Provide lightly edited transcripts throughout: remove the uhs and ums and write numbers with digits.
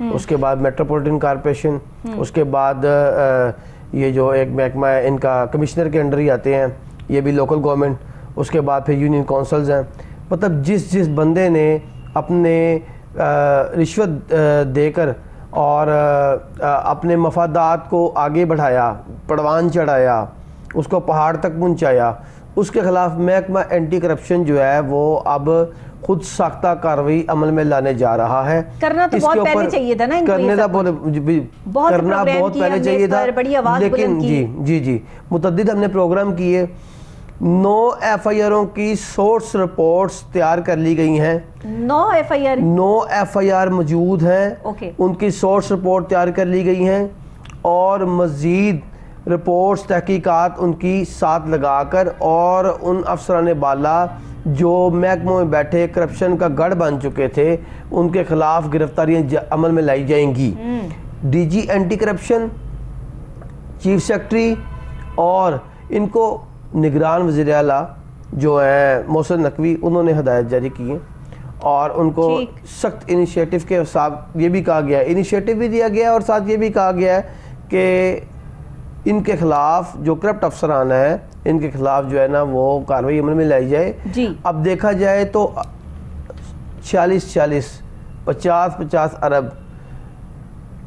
اس کے بعد metropolitan corporation, اس کے بعد یہ جو ایک محکمہ ہے ان کا کمشنر کے انڈر ہی آتے ہیں، یہ بھی لوکل گورنمنٹ، اس کے بعد پھر یونین کونسلز ہیں. مطلب جس بندے نے اپنے رشوت دے کر اور اپنے مفادات کو آگے بڑھایا، پڑوان چڑھایا، اس کو پہاڑ تک پہنچایا، اس کے خلاف محکمہ اینٹی کرپشن جو ہے وہ اب خود ساختہ کارروائی عمل میں لانے جا رہا ہے. کرنا تو بہت پہلے چاہیے تھا نا، کرنا بہت پہلے چاہیے تھا، لیکن جی متعدد ہم نے پروگرام کیے. 9 ایف آئی آروں کی سورس رپورٹس تیار کر لی گئی ہیں. 9 ایف آئی آر موجود ہیں، ان کی سورس رپورٹ تیار کر لی گئی ہیں، اور مزید رپورٹس تحقیقات ان کی ساتھ لگا کر اور ان افسران بالا جو محکموں میں بیٹھے کرپشن کا گڑھ بن چکے تھے ان کے خلاف گرفتاریاں عمل میں لائی جائیں گی. D G anti corruption, chief secretary اور ان کو نگران وزیر اعلیٰ جو ہیں محسن نقوی، انہوں نے ہدایت جاری کی ہیں اور ان کو سخت انیشیٹو کے ساتھ یہ بھی کہا گیا ہے، انیشیٹو بھی دیا گیا ہے اور ساتھ یہ بھی کہا گیا ہے کہ ان کے خلاف جو کرپٹ افسران ہیں ان کے خلاف جو ہے نا وہ کارروائی عمل میں لائی جائے. اب دیکھا جائے تو 50 ارب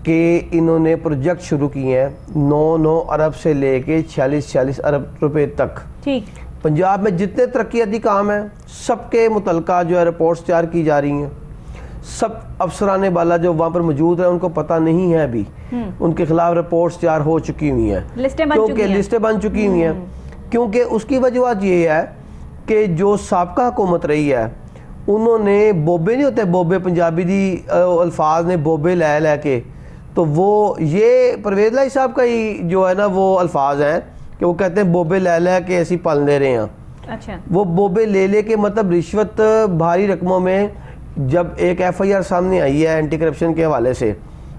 کے انہوں نے پروجیکٹ شروع کیے ہیں، 9 ارب سے لے کے 46 ارب روپے تک. پنجاب میں جتنے ترقیاتی کام ہیں سب کے متعلقہ جو ہے رپورٹس تیار کی جا رہی ہیں. سب افسران بالا جو وہاں پر موجود ہیں ان کو پتہ نہیں ہے ابھی، ان کے خلاف رپورٹس تیار ہو چکی ہوئی ہیں، کیونکہ لسٹیں بن چکی ہوئی ہیں. کیونکہ اس کی وجوہات یہ ہے کہ جو سابقہ حکومت رہی ہے انہوں نے بوبے نہیں ہوتے، بوبے پنجابی دی الفاظ نے بوبے لے کے، تو وہ یہ پرویز لائی صاحب کا ہی جو ہے نا وہ الفاظ ہیں کہ وہ کہتے ہیں بوبے لے کے ایسی پل دے رہے ہیں. وہ بوبے لے کے مطلب رشوت بھاری رقموں میں. جب ایک ایف آئی آر سامنے آئی ہے اینٹی کرپشن کے حوالے سے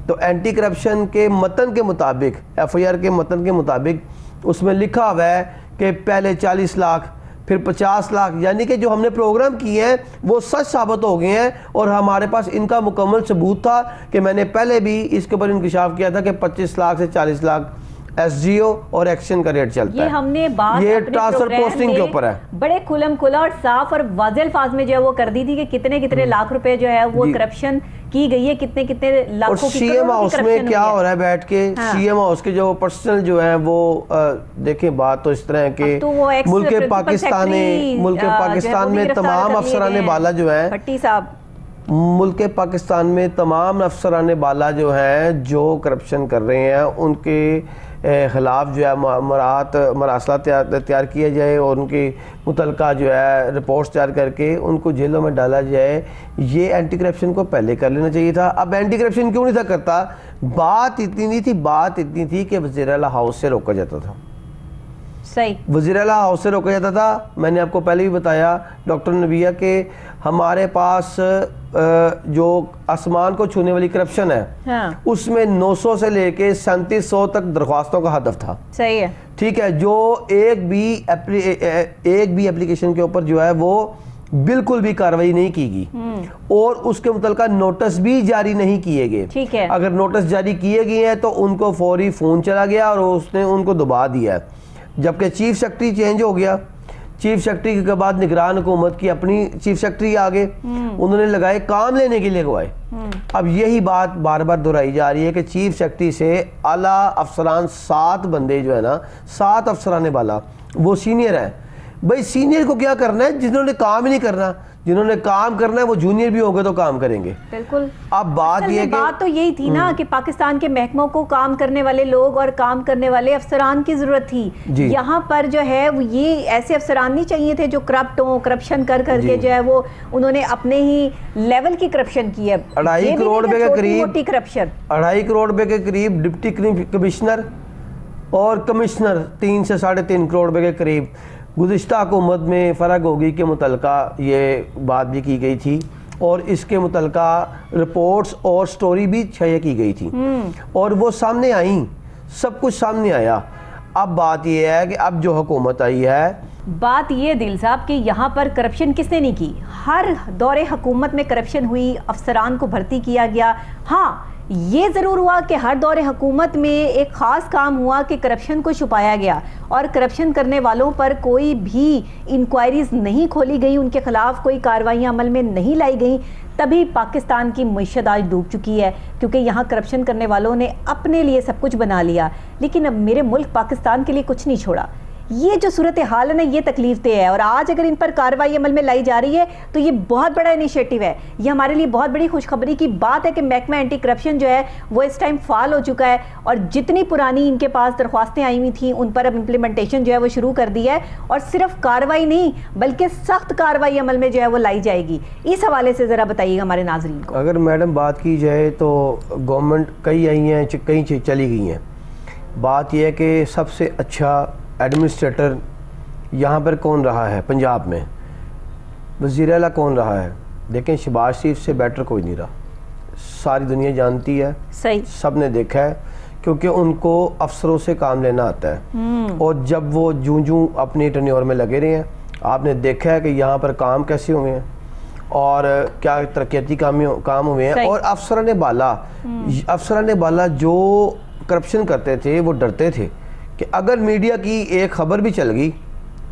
تو اینٹی کرپشن کے متن کے مطابق، ایف آئی آر کے متن کے مطابق اس میں لکھا ہوا ہے کہ پہلے 40 لاکھ پھر 50 لاکھ، یعنی کہ جو ہم نے پروگرام کیے ہیں وہ سچ ثابت ہو گئے ہیں اور ہمارے پاس ان کا مکمل ثبوت تھا کہ میں نے پہلے بھی اس کے اوپر انکشاف کیا تھا کہ 25 لاکھ سے 40 لاکھ ایس جی او اور ایکشن کا ریٹ چلتا ہے. یہ ہم نے بات یہ ٹرانسفر پوسٹنگ کے اوپر ہے، بڑے کھلم کھلا اور صاف اور واضح الفاظ میں جو ہے وہ کر دی تھی کہ کتنے لاکھ روپے جو ہے وہ کرپشن کی گئی ہے، کتنے لاکھوں کی. اور سی ایم ہاؤس میں کیا ہو رہا ہے بیٹھ کے، سی ایم ہاؤس کے جو پرسنل جو ہیں وہ دیکھیں بات تو اس طرح ہے کہ ملک پاکستان میں تمام افسران بالا جو ہیں، بھٹی صاحب، ملک پاکستان میں تمام افسران بالا جو ہیں جو کرپشن کر رہے ہیں ان کے خلاف جو ہے مراسلہ تیار کیا جائے اور ان کی متعلقہ جو ہے رپورٹس تیار کر کے ان کو جیلوں میں ڈالا جائے. یہ اینٹی کرپشن کو پہلے کر لینا چاہیے تھا. اب اینٹی کرپشن کیوں نہیں تھا کرتا؟ بات اتنی تھی کہ وزیر اعلیٰ ہاؤس سے روکا جاتا تھا. صحیح، وزیر اعلیٰ ہاؤس سے روکا جاتا تھا. میں نے آپ کو پہلے بھی بتایا ڈاکٹر نبیہ کہ ہمارے پاس جو آسمان کو چھونے والی کرپشن ہے اس میں 900 سے لے کے 3700 تک درخواستوں کا ہدف تھا. صحیح ہے، ٹھیک ہے. جو ایک بھی اپلیکیشن کے اوپر جو ہے وہ بالکل بھی کارروائی نہیں کی گئی اور اس کے متعلقہ نوٹس بھی جاری نہیں کیے گئے. ٹھیک ہے، اگر نوٹس جاری کیے گئے ہیں تو ان کو فوری فون چلا گیا اور اس نے ان کو دبا دیا. جبکہ چیف سیکرٹری چینج ہو گیا، چیف سیکرٹری کے بعد نگران حکومت کی اپنی چیف سیکرٹری آگے انہوں نے لگائے کام لینے کے لیے گوائے. اب یہی بات بار بار دہرائی جا رہی ہے کہ چیف سیکرٹری سے اعلیٰ افسران 7 بندے جو ہے نا 7 افسران بالا وہ سینئر ہیں. بھائی سینئر کو کیا کرنا ہے؟ جنہوں نے کام ہی نہیں کرنا، جنہوں نے کام کرنا ہے وہ جونیئر بھی ہو گئے تو کام کریں گے. بالکل. اب بات یہ بات تو یہی تھی نا کہ پاکستان کے محکموں کو کام کرنے والے لوگ اور کام کرنے والے افسران کی ضرورت تھی. یہاں پر جو ہے وہ یہ ایسے افسران نہیں چاہیے تھے جو کرپٹ ہوں، کرپشن کر کے جو ہے وہ انہوں نے اپنے ہی لیول کی کرپشن کی ہے. 2.5 کروڑ روپے کے قریب کرپشن، 2.5 کروڑ روپے کے قریب ڈپٹی کمشنر اور کمشنر 3 سے 3.5 کروڑ روپے کے قریب گزشتہ حکومت میں فرق ہوگی کے متعلقہ یہ بات بھی کی گئی تھی اور اس کے متعلقہ رپورٹس اور سٹوری بھی شائع کی گئی تھی اور وہ سامنے آئیں، سب کچھ سامنے آیا. اب بات یہ ہے کہ اب جو حکومت آئی ہے بات یہ دل صاحب کہ یہاں پر کرپشن کس نے نہیں کی؟ ہر دور حکومت میں کرپشن ہوئی، افسران کو بھرتی کیا گیا. ہاں یہ ضرور ہوا کہ ہر دور حکومت میں ایک خاص کام ہوا کہ کرپشن کو چھپایا گیا اور کرپشن کرنے والوں پر کوئی بھی انکوائریز نہیں کھولی گئی، ان کے خلاف کوئی کارروائیاں عمل میں نہیں لائی گئیں. تبھی پاکستان کی معیشت آج ڈوب چکی ہے، کیونکہ یہاں کرپشن کرنے والوں نے اپنے لیے سب کچھ بنا لیا، لیکن اب میرے ملک پاکستان کے لیے کچھ نہیں چھوڑا. یہ جو صورتحال ہے نا، یہ تکلیف دہ ہے، اور آج اگر ان پر کارروائی عمل میں لائی جا رہی ہے تو یہ بہت بڑا انیشیٹو ہے. یہ ہمارے لیے بہت بڑی خوشخبری کی بات ہے کہ محکمہ اینٹی کرپشن جو ہے وہ اس ٹائم فعال ہو چکا ہے، اور جتنی پرانی ان کے پاس درخواستیں آئی ہوئی تھیں ان پر اب امپلیمنٹیشن جو ہے وہ شروع کر دی ہے، اور صرف کارروائی نہیں بلکہ سخت کارروائی عمل میں جو ہے وہ لائی جائے گی. اس حوالے سے ذرا بتائیے گا ہمارے ناظرین کو. اگر میڈم بات کی جائے تو گورنمنٹ کئی آئی ہیں، کئی چلی گئی ہیں. بات یہ ہے کہ سب سے اچھا ایڈمنسٹریٹر یہاں پر کون رہا ہے پنجاب میں؟ وزیر اعلیٰ کون رہا ہے؟ دیکھیں شہباز شریف سے بیٹر کوئی نہیں رہا. ساری دنیا جانتی ہے، صحیح، سب نے دیکھا ہے، کیونکہ ان کو افسروں سے کام لینا آتا ہے. اور جب وہ جوں اپنی ٹرنیور میں لگے رہے ہیں، آپ نے دیکھا ہے کہ یہاں پر کام کیسے ہوئے ہیں اور کیا ترقیاتی کام ہوئے ہیں. اور افسران بالا جو کرپشن کرتے تھے وہ ڈرتے تھے کہ اگر میڈیا کی ایک خبر بھی چل گئی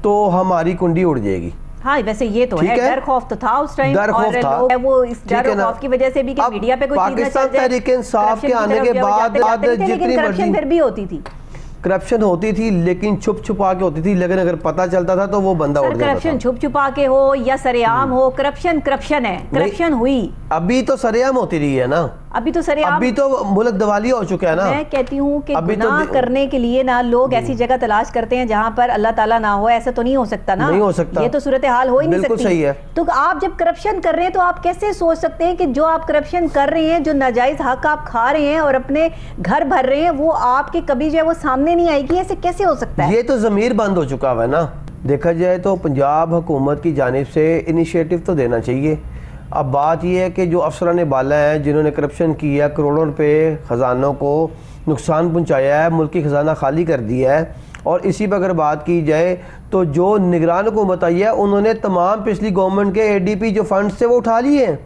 تو ہماری کنڈی اڑ جائے گی. ہاں ویسے یہ تو ہے، ڈر خوف تو تھا اس ٹائم، اور وہ اس ڈر و خوف کی وجہ سے بھی کہ میڈیا پہ کوئی چیز نہ چل جائے. پاکستان تحریک انصاف کے آنے کے بعد لیکن کرپشن پھر بھی ہوتی تھی، کرپشن ہوتی تھی لیکن چھپ چھپا کے ہوتی تھی، لیکن اگر پتہ چلتا تھا تو وہ بندہ اڑ جاتا تھا. کرپشن چھپ چھپا کے ہو یا سرے عام ہو، کرپشن ہے، کرپشن ہوئی. ابھی تو سرے عام ہوتی رہی ہے نا، ابھی تو سرے عام، ابھی تو ملک دیوالیہ ہو چکا ہے نا. میں کہتی ہوں کہ گناہ کرنے کے لیے نا لوگ ایسی جگہ تلاش کرتے ہیں جہاں پر اللہ تعالیٰ نہ ہو. ایسا تو نہیں ہو سکتا نا، نہیں ہو سکتا، یہ تو صورتحال ہو ہی نہیں سکتی. بالکل صحیح ہے. تو آپ جب کرپشن کر رہے ہیں تو آپ کیسے سوچ سکتے ہیں کہ جو آپ کرپشن کر رہے ہیں، جو ناجائز حق آپ کھا رہے ہیں اور اپنے گھر بھر رہے ہیں، وہ آپ کے کبھی جو ہے وہ سامنے نہیں آئے گی؟ ایسے کیسے ہو سکتا ہے؟ یہ تو ضمیر بند ہو چکا ہوا ہے نا. دیکھا جائے تو پنجاب حکومت کی جانب سے انیشیٹو تو دینا چاہیے. اب بات یہ ہے کہ جو افسران بالا ہیں جنہوں نے کرپشن کیا، کروڑوں روپے خزانوں کو نقصان پہنچایا ہے، ملکی خزانہ خالی کر دیا ہے. اور اسی پہ اگر بات کی جائے تو جو نگران حکومت آئی ہے انہوں نے تمام پچھلی گورنمنٹ کے اے ڈی پی جو فنڈ تھے وہ اٹھا لیے ہیں.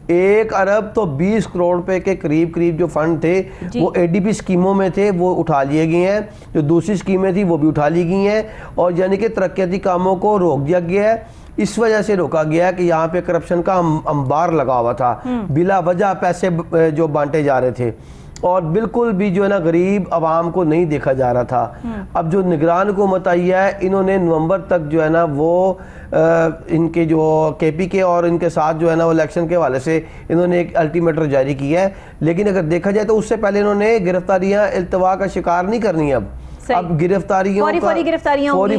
1 ارب تو 20 کروڑ روپے کے قریب جو فنڈ تھے وہ اے ڈی پی اسکیموں میں تھے، وہ اٹھا لیے گئے ہیں. جو دوسری اسکیمیں تھیں وہ بھی اٹھا لی گئی ہیں، اور یعنی کہ ترقیاتی کاموں کو روک دیا گیا ہے. اس وجہ سے روکا گیا ہے کہ یہاں پہ کرپشن کا انبار لگا ہوا تھا، بلا وجہ پیسے جو بانٹے جا رہے تھے، اور بالکل بھی جو ہے نا غریب عوام کو نہیں دیکھا جا رہا تھا. اب جو نگران حکومت آئی ہے انہوں نے نومبر تک جو ہے نا وہ ان کے جو کے پی کے اور ان کے ساتھ جو ہے نا وہ الیکشن کے حوالے سے انہوں نے ایک الٹیمیٹر جاری کیا ہے. لیکن اگر دیکھا جائے تو اس سے پہلے انہوں نے گرفتاریاں التوا کا شکار نہیں کرنی. اب گرفتاریوں فوری گرفتاریاں ہوں گی.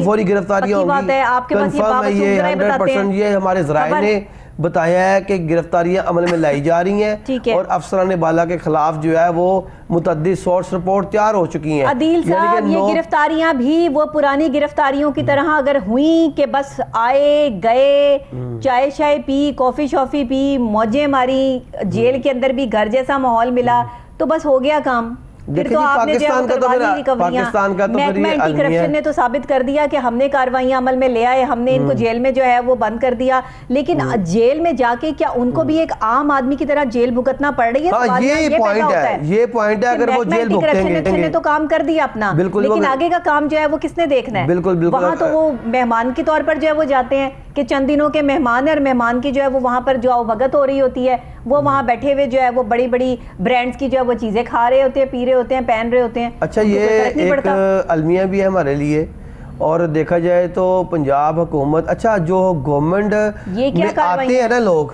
کنفرم ہے یہ 100%. یہ ہمارے ذرائع نے بتایا ہے کہ گرفتاریاں عمل میں لائی جا رہی ہیں، اور افسران بالا کے خلاف جو ہے وہ متعدد سورس رپورٹ تیار ہو چکی ہیں. عدیل صاحب یہ گرفتاریاں بھی وہ پرانی گرفتاریوں کی طرح اگر ہوئیں کہ بس آئے گئے، چائے شائے پی، کافی شافی پی، موجیں ماری، جیل کے اندر بھی گھر جیسا ماحول ملا تو بس ہو گیا کام؟ پھر تو آپ نے محکمہ اینٹی کرپشن نے تو ثابت کر دیا کہ ہم نے کارروائیاں عمل میں لے آئے، ہم نے ان کو جیل میں جو ہے وہ بند کر دیا. لیکن جیل میں جا کے کیا ان کو بھی ایک عام آدمی کی طرح جیل بھگتنا پڑ رہی ہے؟ یہ پوائنٹ ہے. اگر وہ جیل بھگتیں گے تو کام کر دیا اپنا، لیکن آگے کا کام جو ہے وہ کس نے دیکھنا ہے؟ وہاں تو وہ مہمان کے طور پر جو ہے وہ جاتے ہیں کہ چند دنوں کے مہمان ہیں، اور مہمان کی جو ہے وہ وہاں پر جو آؤ بھگت ہو رہی ہوتی ہے، وہ وہاں بیٹھے ہوئے جو ہے وہ بڑی بڑی برانڈز کی جو ہے وہ چیزیں کھا رہے ہوتے ہیں، پی رہے ہوتے ہیں، پہن رہے ہوتے ہیں. اچھا یہ ایک المیہ بھی ہے ہمارے لیے. اور دیکھا جائے تو پنجاب حکومت، اچھا جو گورنمنٹ میں آتے ہیں نا لوگ،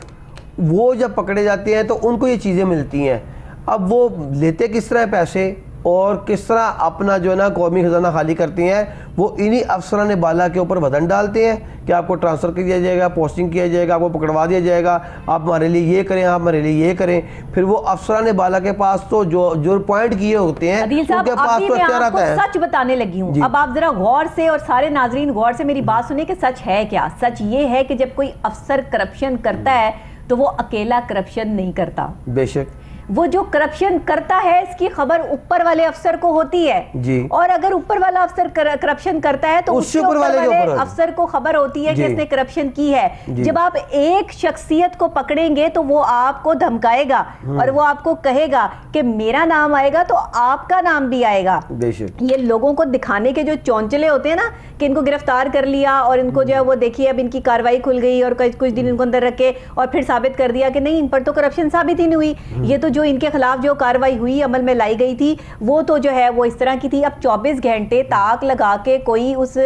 وہ جب پکڑے جاتے ہیں تو ان کو یہ چیزیں ملتی ہیں. اب وہ لیتے کس طرح پیسے اور کس طرح اپنا جو ہے نا قومی خزانہ خالی کرتے ہیں، وہ انہی افسران بالا کے اوپر وزن ڈالتے ہیں کہ آپ کو ٹرانسفر کیا جائے گا، پوسٹنگ کیا جائے گا، آپ کو پکڑوا دیا جائے گا، آپ ہمارے لیے یہ کریں، آپ ہمارے لیے یہ کریں. پھر وہ افسران بالا کے پاس تو جو پوائنٹ کیے ہوتے ہیں ان کے پاس تو اختیار آتا ہے. سچ بتانے لگی ہوں، اب آپ ذرا غور سے اور سارے ناظرین غور سے میری بات سنیں کہ سچ ہے کیا. سچ یہ ہے کہ جب کوئی افسر کرپشن کرتا ہے تو وہ اکیلا کرپشن نہیں کرتا. بے شک وہ جو کرپشن کرتا ہے اس کی خبر اوپر والے افسر کو ہوتی ہے جی، اور اگر اوپر والا افسر کرپشن کرتا ہے تو اس سے اوپر والے افسر کو خبر ہوتی ہے کہ اس نے کرپشن کی ہے. جب آپ ایک شخصیت کو پکڑیں گے تو وہ آپ کو دھمکائے گا اور وہ آپ کو کہے گا کہ میرا نام آئے گا تو آپ کا نام بھی آئے گا. یہ لوگوں کو دکھانے کے جو چونچلے ہوتے ہیں نا کہ ان کو گرفتار کر لیا اور ان کو جو ہے وہ دیکھیے اب ان کی کاروائی کھل گئی اور کچھ دن ان کو اندر رکھے اور پھر ثابت کر دیا کہ نہیں ان پر تو کرپشن ثابت ہی نہیں ہوئی. یہ تو جو ان کے خلاف جو کاروائی ہوئی عمل میں لائی گئی تھی وہ تو جو ہے وہ اس طرح کی تھی. اب 24 گھنٹے تاک لگا کے کوئی اس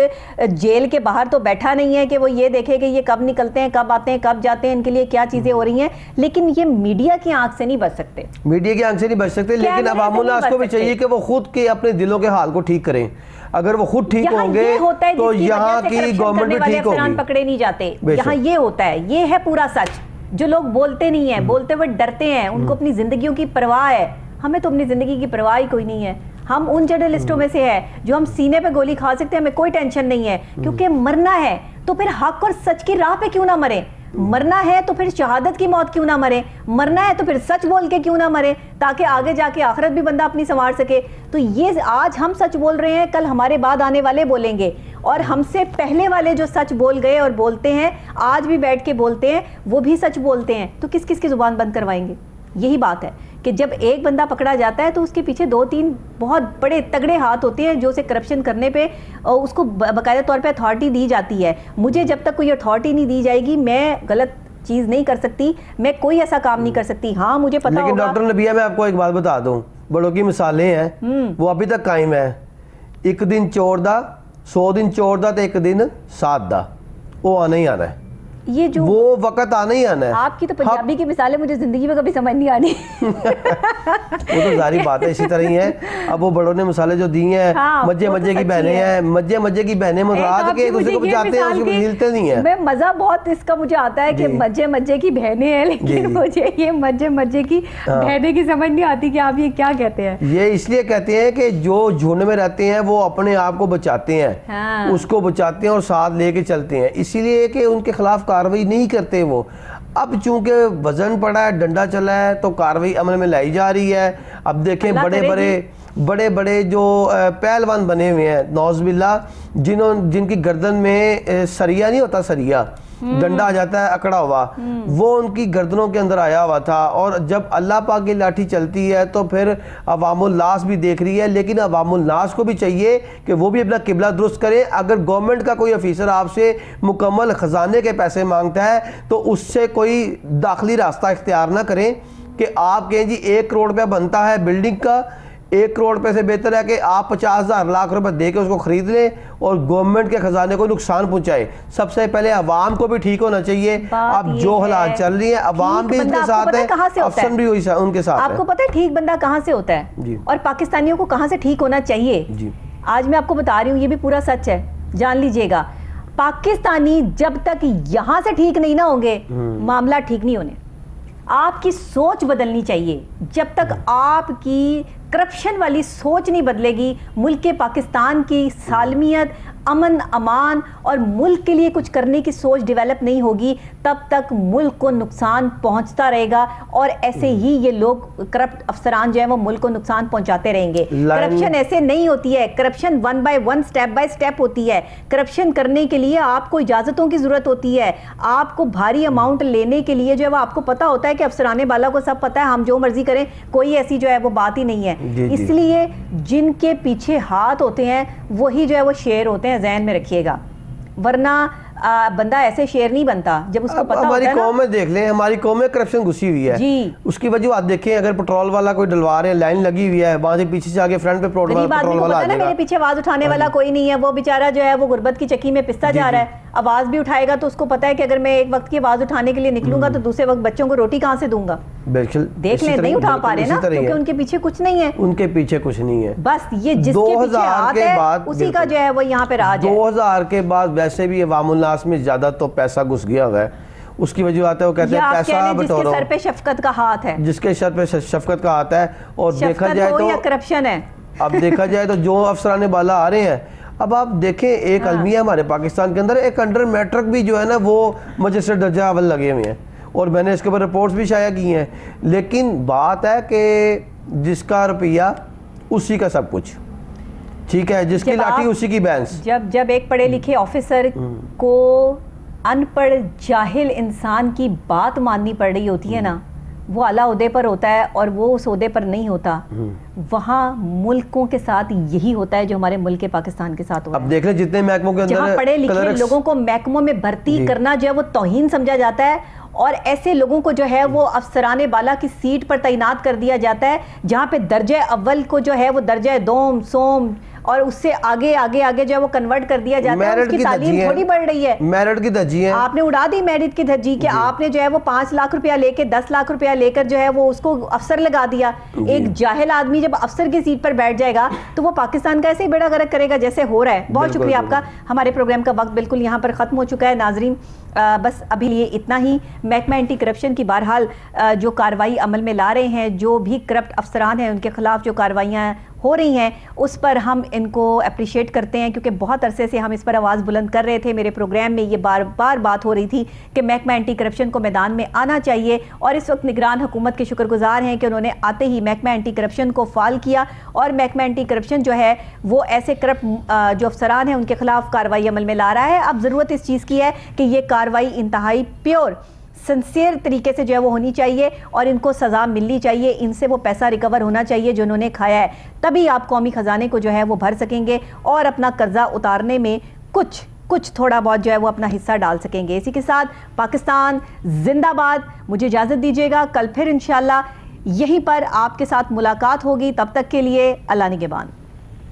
جیل کے باہر تو بیٹھا نہیں ہے کہ وہ یہ دیکھے کہ یہ کب نکلتے ہیں, کب آتے ہیں, کب جاتے ہیں, ان کے لیے کیا چیزیں ہو رہی ہیں. لیکن یہ میڈیا کی آنکھ سے نہیں بچ سکتے, میڈیا کی آنکھ سے نہیں بچ سکتے, لیکن عوام الناس کو بھی چاہیے کہ وہ خود کے اپنے دلوں کے حال کو ٹھیک کریں. اگر وہ خود ٹھیک ہوں گے تو یہاں کی گورنمنٹ بھی ٹھیک ہوگی. پکڑے نہیں جاتے, یہاں یہ ہوتا ہے, یہ ہے پورا سچ. جو لوگ بولتے نہیں ہیں, بولتے ہوئے ڈرتے ہیں, ان کو اپنی زندگیوں کی پرواہ ہے. ہمیں تو اپنی زندگی کی پرواہ ہی کوئی نہیں ہے. ہم ان جرنلسٹوں میں سے ہے جو ہم سینے پہ گولی کھا سکتے ہیں, ہمیں کوئی ٹینشن نہیں ہے, کیونکہ مرنا ہے تو پھر حق اور سچ کی راہ پہ کیوں نہ مرے. مرنا ہے تو پھر شہادت کی موت کیوں نہ مرے, مرنا ہے تو پھر سچ بول کے کیوں نہ مرے, تاکہ آگے جا کے آخرت بھی بندہ اپنی سنوار سکے. تو یہ آج ہم سچ بول رہے ہیں, کل ہمارے بعد آنے والے بولیں گے, اور ہم سے پہلے والے جو سچ بول گئے اور بولتے ہیں آج بھی بیٹھ کے بولتے ہیں وہ بھی سچ بولتے ہیں. تو کس کس کی زبان بند کروائیں گے. یہی بات ہے کہ جب ایک بندہ پکڑا جاتا ہے تو اس کے پیچھے 2-3 بہت بڑے تگڑے ہاتھ ہوتے ہیں جو اسے کرپشن کرنے پہ اس کو باقاعدہ طور پہ اتھارٹی دی جاتی ہے. مجھے جب تک کوئی اتھارٹی نہیں دی جائے گی میں غلط چیز نہیں کر سکتی, میں کوئی ایسا کام نہیں کر سکتی. ہاں مجھے پتا ہوگا. لیکن ڈاکٹر نبیہ میں آپ کو ایک بات بتا دوں, بڑوں کی مثالیں ہیں وہ ابھی تک قائم ہیں. ایک دن چور دا 100 دن چور دا تو ایک دن 7 دا, وہ آنا ہی آنا ہے. یہ جو وہ وقت آنا ہی آنا ہے. آپ کی تو پنجابی کی مثالیں مجھے زندگی میں کبھی سمجھ نہیں آنی. وہ تو ظاہری بات ہے, اسی طرح ہی ہے. اب وہ بڑوں نے مثالیں جو دی ہیں, مجھے مجھے کی بہنیں ہیں, مجھے کی بہنیں مراد کے دوسرے کو بچاتے ہیں, اس کو ہلتے نہیں ہیں. میں مزہ بہت اس کا مجھے آتا ہے کہ مجھے کی بہنیں ہیں, لیکن مجھے یہ مجھے کی بہنیں کی سمجھ نہیں آتی کہ آپ یہ کیا کہتے ہیں. یہ اس لیے کہتے ہیں کہ جو جھنڈ میں رہتے ہیں وہ اپنے آپ کو بچاتے ہیں, اس کو بچاتے ہیں اور ساتھ لے کے چلتے ہیں, اسی لیے کہ ان کے خلاف کارروائی نہیں کرتے وہ. اب چونکہ وزن پڑا ہے, ڈنڈا چلا ہے, تو کارروائی عمل میں لائی جا رہی ہے. اب دیکھیں بڑے بڑے جو پہلوان بنے ہوئے ہیں نعوذ باللہ, جن کی گردن میں سریا نہیں ہوتا, سریا ڈنڈا آ جاتا ہے اکڑا ہوا, وہ ان کی گردنوں کے اندر آیا ہوا تھا. اور جب اللہ پاک کی لاٹھی چلتی ہے تو پھر عوام الناس بھی دیکھ رہی ہے, لیکن عوام الناس کو بھی چاہیے کہ وہ بھی اپنا قبلہ درست کریں. اگر گورنمنٹ کا کوئی افیسر آپ سے مکمل خزانے کے پیسے مانگتا ہے تو اس سے کوئی داخلی راستہ اختیار نہ کریں کہ آپ کہیں جی 1 کروڑ روپیہ بنتا ہے بلڈنگ کا, 1 کروڑ روپے سے بہتر ہے کہ آپ 50,000 لاکھ روپے دے کے اس کو خرید لیں اور گورنمنٹ کے خزانے کو نقصان پہنچائے. سب سے پہلے عوام کو بھی ٹھیک ہونا چاہیے. اب جو حالات چل رہی ہیں, عوام بھی ان کے ساتھ ہے, افسر بھی ان کے ساتھ ہے. آپ کو پتہ ہے ٹھیک بندہ کہاں سے ہوتا ہے اور پاکستانیوں کو کہاں سے ٹھیک ہونا چاہیے. آج میں آپ کو بتا رہی ہوں, یہ بھی پورا سچ ہے, جان لیجئے گا. پاکستانی جب تک یہاں سے ٹھیک نہیں نہ ہوں گے معاملہ ٹھیک نہیں ہونے. آپ کی سوچ بدلنی چاہیے. جب تک آپ کی کرپشن والی سوچ نہیں بدلے گی, ملک پاکستان کی سالمیت, امن امان اور ملک کے لیے کچھ کرنے کی سوچ ڈیولپ نہیں ہوگی, تب تک ملک کو نقصان پہنچتا رہے گا. اور ایسے ہی یہ لوگ کرپٹ افسران جو ہیں وہ ملک کو نقصان پہنچاتے رہیں گے. کرپشن ایسے نہیں ہوتی ہے, corruption 1 by 1 step by step ہوتی ہے. کرپشن کرنے کے لیے آپ کو اجازتوں کی ضرورت ہوتی ہے, آپ کو بھاری اماؤنٹ لینے کے لیے جو ہے وہ آپ کو پتا ہوتا ہے کہ افسرانے بالا کو سب پتا ہے, ہم جو مرضی کریں, کوئی ایسی جو ہے وہ بات ہی نہیں ہے. اس لیے جن کے پیچھے ہاتھ ہوتے ہیں وہی جو ہے وہ شیر ہوتے ہیں, ذہن میں رکھیے گا. ورنہ بندہ ایسے شیر نہیں بنتا جب اس کو پتا ہوتا ہے. ہماری قوم میں دیکھ لیں, ہماری قوم میں کرپشن گھسی ہوئی ہے. اس کی وجوہات دیکھیں, اگر پٹرول والا کوئی ڈلوا رہے ہیں, لائن لگی ہوئی ہے, وہاں سے پیچھے سے آگے فرنٹ پہ پٹرول والا آ جائے گا. میرے پیچھے آواز اٹھانے والا کوئی نہیں ہے, وہ بیچارہ جو ہے وہ غربت کی چکی میں پستا جا رہا ہے. آواز بھی اٹھائے گا تو اس کو پتا ہے کہ اگر میں ایک وقت کی آواز اٹھانے کے لیے نکلوں گا تو دوسرے وقت بچوں کو روٹی کہاں سے دوں گا. بالکل دیکھ لیں, نہیں اٹھا پا رہے نا, کیونکہ ان کے پیچھے کچھ نہیں ہے. ان کے پیچھے کچھ نہیں ہے, بس یہ جس کے پیچھے ہاتھ ہے اسی کا جو ہے وہ یہاں پہ راج ہے. 2000 کے بعد ویسے بھی عوام الناس میں زیادہ تو پیسہ گھس گیا ہوا ہے. اس کی وجہ آتا ہے وہ کہتے ہیں پیسہ بٹورو, جس کے سر پہ شفقت کا ہاتھ ہے, جس کے سر پہ شفقت کا ہاتھ ہے. اور دیکھا جائے تو کرپشن ہے. اب دیکھا جائے تو جو افسرانے بالا آ رہے ہیں, اب آپ دیکھیں ایک المیہ ہمارے پاکستان کے اندر ایک انڈر میٹرک بھی جو ہے نا وہ مجسٹریٹ درجہ اول لگے ہوئے ہیں. اور میں نے اس کے اوپر رپورٹس بھی شائع کی ہیں، لیکن بات ہے کہ جس کا روپیہ اسی کا سب کچھ، ٹھیک ہے، جس کی لاٹھی اسی کی بینس. جب ایک پڑھے لکھے آفیسر کو ان پڑھ جاہل انسان کی بات ماننی پڑ رہی ہوتی ہے نا، وہ اعلیٰ عہدے پر ہوتا ہے اور وہ اس عہدے پر نہیں ہوتا، وہاں ملکوں کے ساتھ یہی ہوتا ہے جو ہمارے ملک پاکستان کے ساتھ ہوتا ہے. اب دیکھ لیں جتنے محکموں کے اندر جہاں پڑھے لکھے لوگوں کو محکموں میں بھرتی کرنا جو ہے وہ توہین سمجھا جاتا ہے، اور ایسے لوگوں کو جو ہے وہ افسران بالا کی سیٹ پر تعینات کر دیا جاتا ہے جہاں پہ درجہ اول کو جو ہے وہ درجہ دوم سوم اور اس سے آگے آگے آگے جو ہے وہ کنورٹ کر دیا جاتا ہے. اس کی تعلیم تھوڑی بڑھ رہی ہے، میرٹ کی دھجی ہے. آپ نے اڑا دی میرٹ کی دھجی کہ آپ نے جو ہے وہ 5 لاکھ روپیہ لے کے 10 لاکھ روپیہ لے کر جو ہے وہ اس کو افسر لگا دیا. ایک جاہل آدمی جب افسر کی سیٹ پر بیٹھ جائے گا تو وہ پاکستان کا ایسے ہی بیڑا غرق کرے گا جیسے ہو رہا ہے. بہت شکریہ آپ کا. ہمارے پروگرام کا وقت بالکل یہاں پر ختم ہو چکا ہے. ناظرین بس ابھی لیے اتنا ہی. محکمہ اینٹی کرپشن کی بہرحال جو کارروائی عمل میں لا رہے ہیں، جو بھی کرپٹ افسران ہیں ان کے خلاف جو کارروائیاں ہو رہی ہیں، اس پر ہم ان کو اپریشیٹ کرتے ہیں، کیونکہ بہت عرصے سے ہم اس پر آواز بلند کر رہے تھے. میرے پروگرام میں یہ بار بار بات ہو رہی تھی کہ محکمہ اینٹی کرپشن کو میدان میں آنا چاہیے، اور اس وقت نگران حکومت کے شکر گزار ہیں کہ انہوں نے آتے ہی محکمہ اینٹی کرپشن کو فعال کیا، اور محکمہ اینٹی کرپشن جو ہے وہ ایسے کرپٹ جو افسران ہیں ان کے خلاف کارروائی عمل میں لا رہا ہے. اب ضرورت اس چیز کی ہے کہ یہ کارروائی انتہائی پیور سنسیئر طریقے سے جو ہے وہ ہونی چاہیے، اور ان کو سزا ملنی چاہیے، ان سے وہ پیسہ ریکور ہونا چاہیے جو انہوں نے کھایا ہے. تبھی آپ قومی خزانے کو جو ہے وہ بھر سکیں گے اور اپنا قرضہ اتارنے میں کچھ تھوڑا بہت جو ہے وہ اپنا حصہ ڈال سکیں گے. اسی کے ساتھ پاکستان زندہ باد. مجھے اجازت دیجیے گا، کل پھر انشاءاللہ یہیں پر آپ کے ساتھ ملاقات ہوگی. تب تک کے لیے اللہ نگہبان.